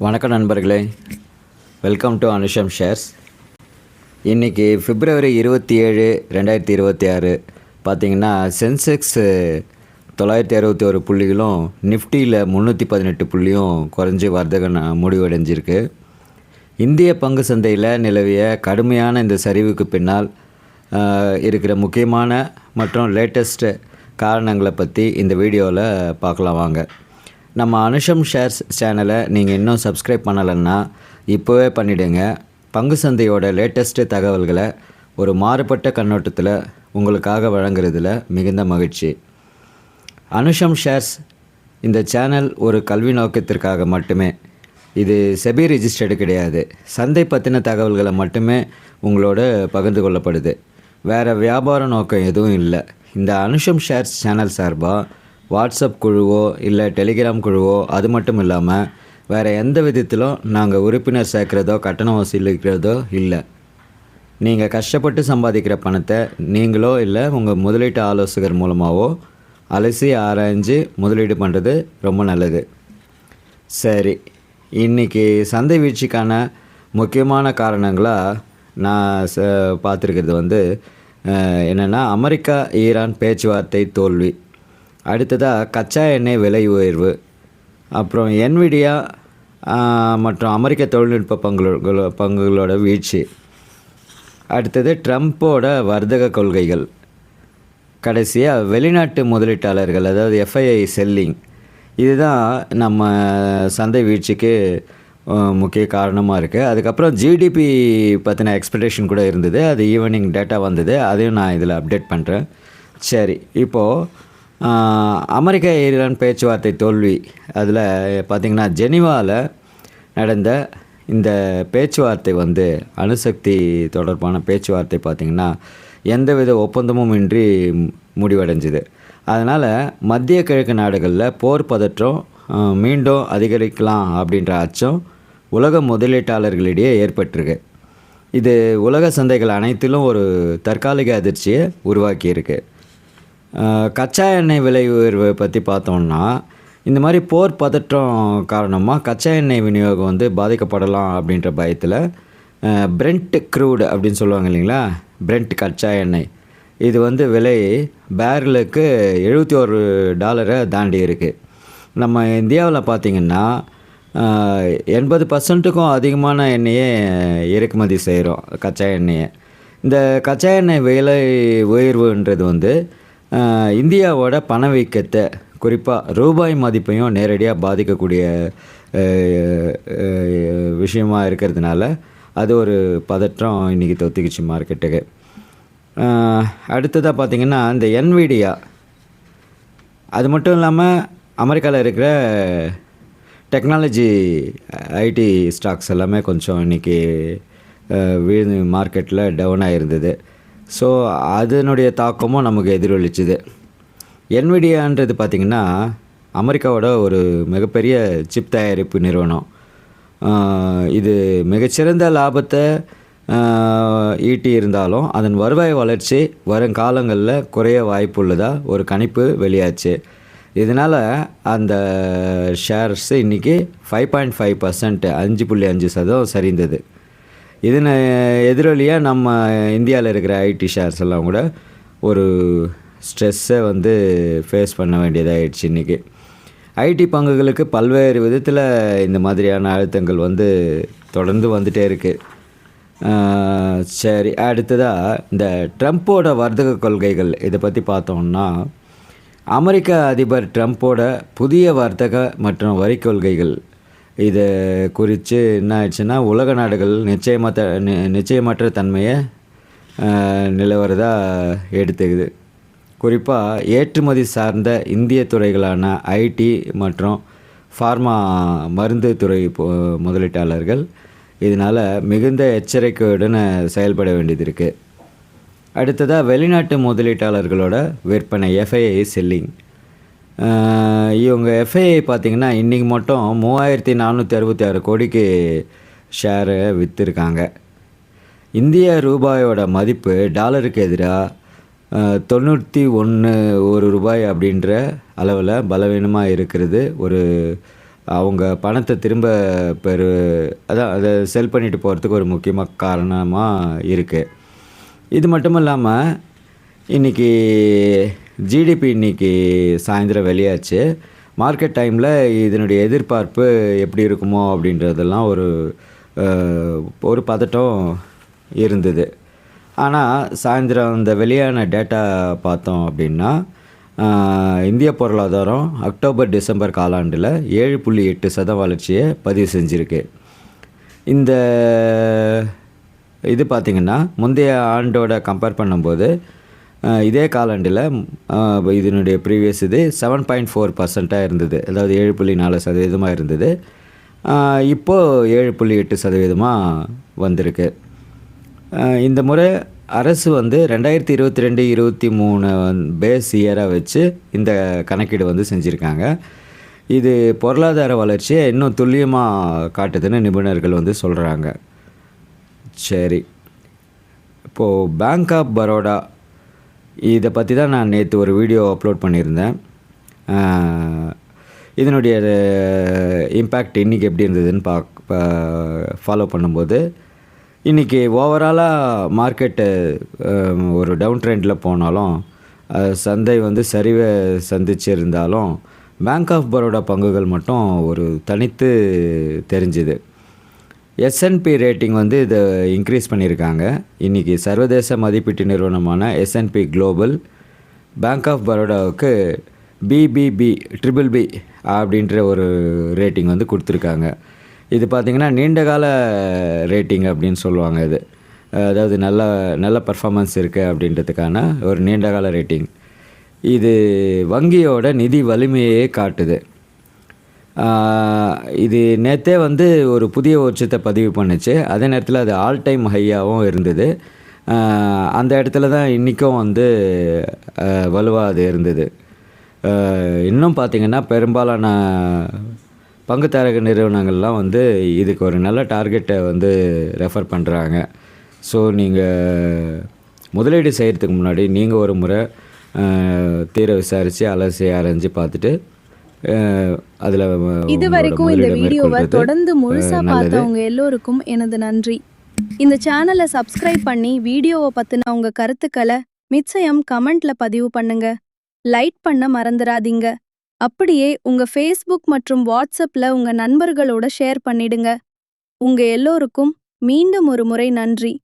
வணக்கம் நண்பர்களே, welcome to Anusham shares. இன்றைக்கி பிப்ரவரி 27, 2026 பார்த்திங்கன்னா சென்செக்ஸ் 961 புள்ளிகளும், நிஃப்டியில் 318 புள்ளியும் குறைஞ்சி வர்த்தகம் முடிவடைஞ்சிருக்கு. இந்திய பங்கு சந்தையில் நிலவிய கடுமையான இந்த சரிவுக்கு பின்னால் இருக்கிற முக்கியமான மற்றும் லேட்டஸ்ட் காரணங்களை பற்றி இந்த வீடியோவில் பார்க்கலாம் வாங்க. நம்ம அனுஷம் ஷேர்ஸ் சேனலை நீங்கள் இன்னும் சப்ஸ்கிரைப் பண்ணலைன்னா இப்போவே பண்ணிவிடுங்க. பங்கு சந்தையோட லேட்டஸ்ட்டு தகவல்களை ஒரு மாறுபட்ட கண்ணோட்டத்தில் உங்களுக்காக வழங்குறதுல மிகுந்த மகிழ்ச்சி. அனுஷம் ஷேர்ஸ் இந்த சேனல் ஒரு கல்வி நோக்கத்திற்காக மட்டுமே. இது செபி ரிஜிஸ்டர்டு கிடையாது. சந்தை பற்றின தகவல்களை மட்டுமே உங்களோட பகிர்ந்து கொள்ளப்படுது. வேறு வியாபார நோக்கம் எதுவும் இல்லை. இந்த அனுஷம் ஷேர்ஸ் சேனல் சார்பாக வாட்ஸ்அப் குழுவோ இல்லை டெலிகிராம் குழுவோ அது மட்டும் இல்லாமல் வேறு எந்த விதத்திலும் நாங்கள் உறுப்பினர் சேர்க்குறதோ கட்டணம் வசூலிக்கிறதோ இல்லை. நீங்கள் கஷ்டப்பட்டு சம்பாதிக்கிற பணத்தை நீங்களோ இல்லை உங்கள் முதலீட்டு ஆலோசகர் மூலமாகவோ அலசி ஆராய்ஞ்சு முதலீடு பண்ணுறது ரொம்ப நல்லது. சரி, இன்றைக்கி சந்தை வீழ்ச்சிக்கான முக்கியமான காரணங்களாக நான் பார்த்துருக்கிறது என்னென்னா, அமெரிக்கா ஈரான் பேச்சுவார்த்தை தோல்வி, அடுத்ததாக கச்சா எண்ணெய் விலை உயர்வு, அப்புறம் என்விடியா மற்றும் அமெரிக்க தொழில்நுட்ப பங்குகளோட வீழ்ச்சி, அடுத்தது ட்ரம்ப்போட வர்த்தக கொள்கைகள், கடைசியாக வெளிநாட்டு முதலீட்டாளர்கள் அதாவது எஃப்ஐஐ செல்லிங். இதுதான் நம்ம சந்தை வீழ்ச்சிக்கு முக்கிய காரணமாக இருக்குது. அதுக்கப்புறம் ஜிடிபி பற்றின எக்ஸ்பெக்டேஷன் கூட இருந்தது. அது ஈவினிங் டேட்டா வந்தது, அதையும் நான் இதில் அப்டேட் பண்ணுறேன். சரி, இப்போது அமெரிக்கா ஈரான் பேச்சுவார்த்தை தோல்வி. அதில் பார்த்திங்கன்னா ஜெனீவாவில் நடந்த இந்த பேச்சுவார்த்தை அணுசக்தி தொடர்பான பேச்சுவார்த்தை பார்த்திங்கன்னா எந்தவித ஒப்பந்தமும் இன்றி முடிவடைஞ்சுது. அதனால் மத்திய கிழக்கு நாடுகளில் போர் பதற்றம் மீண்டும் அதிகரிக்கலாம் அப்படின்ற அச்சம் உலக முதலீட்டாளர்களிடையே ஏற்பட்டிருக்கு. இது உலக சந்தைகள் அனைத்திலும் ஒரு தற்காலிக அதிர்ச்சியை உருவாக்கியிருக்கு. கச்சா எண்ணெய் விலை உயர்வை பற்றி பார்த்தோம்னா, இந்த மாதிரி போர் பதற்றம் காரணமாக கச்சா எண்ணெய் விநியோகம் பாதிக்கப்படலாம் அப்படின்ற பயத்தில் பிரெண்ட் க்ரூட் அப்படின்னு சொல்லுவாங்க இல்லைங்களா, பிரெண்ட் கச்சா எண்ணெய், இது விலை பேரலுக்கு $71 தாண்டி இருக்குது. நம்ம இந்தியாவில் பார்த்திங்கன்னா 80%க்கும் அதிகமான எண்ணெயை இறக்குமதி செய்கிறோம், கச்சா எண்ணெயை. இந்த கச்சா எண்ணெய் விலை உயர்வுன்றது இந்தியாவோட பணவீக்கத்தை, குறிப்பாக ரூபாய் மதிப்பையும் நேரடியாக பாதிக்கக்கூடிய விஷயமாக இருக்கிறதுனால அது ஒரு பதற்றம் இன்றைக்கி தொத்திக்கிச்சு மார்க்கெட்டுக்கு. அடுத்ததாக பார்த்திங்கன்னா இந்த என்விடியா, அது மட்டும் இல்லாமல் அமெரிக்காவில் இருக்கிற டெக்னாலஜி ஐடி ஸ்டாக்ஸ் எல்லாமே கொஞ்சம் இன்றைக்கி வீழ்ந்து மார்க்கெட்டில் டவுன் ஆகிருந்தது. ஸோ அதனுடைய தாக்கமும் நமக்கு எதிரொலிச்சுது. என்விடியான்றது பார்த்திங்கன்னா அமெரிக்காவோட ஒரு மிகப்பெரிய சிப் தயாரிப்பு நிறுவனம். இது மிகச்சிறந்த லாபத்தை ஈட்டி இருந்தாலும் அதன் வருவாய் வளர்ச்சி வருங்காலங்களில் குறைய வாய்ப்புள்ளதாக ஒரு கணிப்பு வெளியாச்சு. இதனால் அந்த ஷேர்ஸ் இன்றைக்கி 5.5%, 5.5% சரிந்தது. இதனை எதிரொலியாக நம்ம இந்தியாவில் இருக்கிற ஐடி ஷேர்ஸ் எல்லாம் கூட ஒரு ஸ்ட்ரெஸ்ஸை ஃபேஸ் பண்ண வேண்டியதாகிடுச்சு. இன்றைக்கி ஐடி பங்குகளுக்கு பல்வேறு விதத்தில் இந்த மாதிரியான அழுத்தங்கள் தொடர்ந்து வந்துகிட்டே இருக்குது. சரி, அடுத்ததாக இந்த ட்ரம்ப்போட வர்த்தக கொள்கைகள் இதை பற்றி பார்த்தோம்னா, அமெரிக்க அதிபர் ட்ரம்ப்போட புதிய வர்த்தக மற்றும் வரி கொள்கைகள் இதை குறித்து என்ன ஆயிடுச்சுன்னா, உலக நாடுகள் நிச்சயமற்ற தன்மையை நிலவரதா எடுத்துக்குது. குறிப்பாக ஏற்றுமதி சார்ந்த இந்திய துறைகளான ஐடி மற்றும் ஃபார்மா மருந்து துறை முதலீட்டாளர்கள் இதனால் மிகுந்த எச்சரிக்கையுடன் செயல்பட வேண்டியது இருக்குது. அடுத்ததாக வெளிநாட்டு முதலீட்டாளர்களோட விற்பனை, எஃப்ஐஐ செல்லிங். இவங்க எஃப்ஐஐ பார்த்திங்கன்னா இன்றைக்கி மட்டும் 3466 கோடிக்கு ஷேரை விற்றுருக்காங்க. இந்திய ரூபாயோட மதிப்பு டாலருக்கு எதிராக 91 ரூபாய் அப்படின்ற அளவில் பலவீனமாக இருக்கிறது ஒரு அவங்க பணத்தை திரும்ப பெறு அதான் அதை செல் பண்ணிட்டு போகிறதுக்கு ஒரு முக்கியமாக காரணமாக இருக்குது. இது மட்டும் இல்லாமல் இன்றைக்கி ஜிடிபி இன்றைக்கி சாயந்தரம் வெளியாச்சு. மார்க்கெட் டைமில் இதனுடைய எதிர்பார்ப்பு எப்படி இருக்குமோ அப்படின்றதெல்லாம் ஒரு பதட்டம் இருந்தது. ஆனால் சாயந்தரம் இந்த வெளியான டேட்டா பார்த்தோம் அப்படின்னா இந்திய பொருளாதாரம் அக்டோபர் டிசம்பர் காலாண்டில் 7.8% வளர்ச்சியை பதிவு செஞ்சுருக்கு. இந்த இது பார்த்திங்கன்னா முந்தைய ஆண்டோட கம்பேர் பண்ணும்போது இதே காலாண்டில் இதனுடைய ப்ரீவியஸ் இது 7.4% இருந்தது. அதாவது 7.4% இருந்தது. இப்போது 7.8% வந்திருக்கு. இந்த முறை அரசு வந்து 2022-23 பேஸ் இயராக வச்சு இந்த கணக்கீடு செஞ்சுருக்காங்க. இது பொருளாதார வளர்ச்சியை இன்னும் துல்லியமாக காட்டுதுன்னு நிபுணர்கள் சொல்கிறாங்க. சரி, இப்போது பேங்க் ஆஃப் பரோடா இதை பற்றி தான் நான் நேற்று ஒரு வீடியோ அப்லோட் பண்ணியிருந்தேன். இதனுடைய இம்பேக்ட் இன்றைக்கி எப்படி இருந்ததுன்னு ஃபாலோ பண்ணும்போது இன்றைக்கி ஓவராலாக மார்க்கெட்டு ஒரு டவுன் ட்ரெண்டில் போனாலும் சந்தை சரிவை சந்திச்சிருந்தாலும் பேங்க் ஆஃப் பரோடா பங்குகள் மட்டும் ஒரு தனித்து தெரிஞ்சுது. S&P ரேட்டிங் இதை இன்க்ரீஸ் பண்ணியிருக்காங்க. இன்றைக்கி சர்வதேச மதிப்பீட்டு நிறுவனமான S&P குளோபல் பேங்க் ஆஃப் பரோடாவுக்கு BBB அப்படின்ற ஒரு ரேட்டிங் கொடுத்துருக்காங்க. இது பார்த்திங்கன்னா நீண்டகால ரேட்டிங் அப்படின்னு சொல்லுவாங்க. இது அதாவது நல்ல பர்ஃபார்மன்ஸ் இருக்குது அப்படின்றதுக்கான ஒரு நீண்டகால ரேட்டிங். இது வங்கியோட நிதி வலிமையே காட்டுது. இது நேற்றே ஒரு புதிய உச்சத்தை பதிவு பண்ணுச்சு. அதே நேரத்தில் அது ஆல் டைம் ஹையாகவும் இருந்தது. அந்த இடத்துல தான் இன்றைக்கும் வலுவாக அது இருந்தது. இன்னும் பார்த்திங்கன்னா பெரும்பாலான பங்குதாரக நிறுவனங்கள்லாம் இதுக்கு ஒரு நல்ல டார்கெட்டை ரெஃபர் பண்ணுறாங்க. ஸோ நீங்கள் முதலீடு செய்கிறதுக்கு முன்னாடி நீங்கள் ஒரு முறை தீர விசாரித்து அலசி ஆராய்ஞ்சு பார்த்துட்டு அதில் இது வரைக்கும் இந்த வீடியோவை தொடர்ந்து முழுசா பார்த்தவங்க எல்லோருக்கும் எனது நன்றி. இந்த சேனலை சப்ஸ்கிரைப் பண்ணி வீடியோவை பற்றின உங்க கருத்துக்களை நிச்சயம் கமெண்ட்ல பதிவு பண்ணுங்க. லைக் பண்ண மறந்துடாதீங்க. அப்படியே உங்க ஃபேஸ்புக் மற்றும் வாட்ஸ்அப்ல உங்க நண்பர்களோட ஷேர் பண்ணிடுங்க. உங்க எல்லோருக்கும் மீண்டும் ஒரு முறை நன்றி.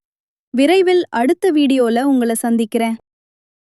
விரைவில் அடுத்த வீடியோல உங்களை சந்திக்கிறேன்.